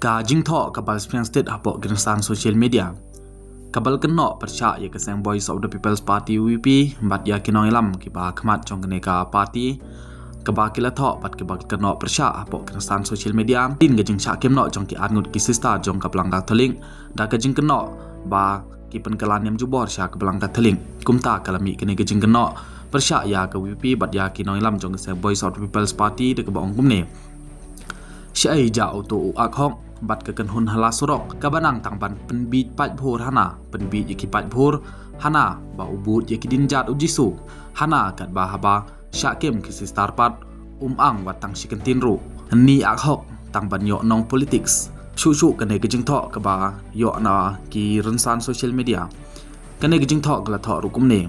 Ka jingtho kabal Spring State hapok gerasan social media. Kabal kenok percaya ya keseng Voice of the People's Party UVP bat ya kinong ilam kiba khmat chong kene ka party kaba kila thok bat kiba kenok percaya hapok gerasan social media tin gejing cha kemno chong ki angut ki sista jong ka pelangga teling da gejing kenok ba ki penkelan yam jubor sya ka pelangga teling kumta kalami kene gejing kenok percaya ka UVP bat ya kinong ilam jong keseng Voice of the People's Party de ka bong kumne syai ja auto ak hok bat ke hun hala surok kabanang tangban penbit pat bhur hana penbit yaki pat bhur hana ba ubut yaki dinjat ujisu hana kat ba haba syakem kisi starpat ang watang shikentin ru ni ak hok tangban yok nong politics shu kene gejing thok ka ba yok na ki rensan social media kene gejing thok gla thok rukum ne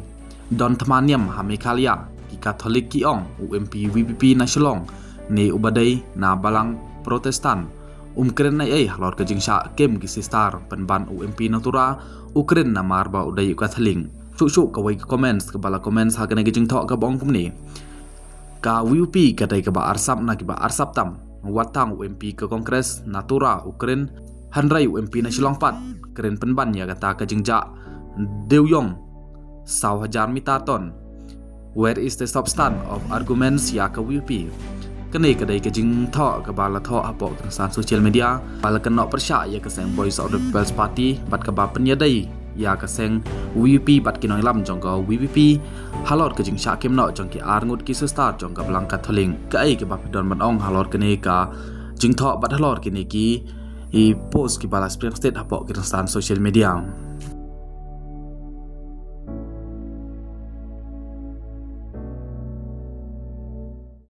don thamaniam hamekalia ki katolik ki ong UMP VPP na shlong ne ubadai na balang protestan keren nai halor kejing sya kem kisi star penban UMP natura ukren na marba udai ka thaling shu ka wai comments ka bala comments ha kene kejing thok ka bong kumni ka UP ka dai ka ba arsap na ki ba arsap tam watang UMP ka kongres natura ukren hanrai UMP na shilong pat keren penban ya kata kejing ja dewyong saw hajar mitaton where is the substance of arguments ya ka UP kene kadai kejing thok ka bala thok apok san social media bala kenok persya ya keseng Voice of the People's Party bat ka ba penyadai ya keseng UP bat kinoi lam jong ka UVP halor kejing sya kemno jong ki arngut ki star jong ka belangkat tholing ka ai ke ba pidon ban ong halor kene ka jing thok bat halor kene ki i post ki bala Spring State apok san social media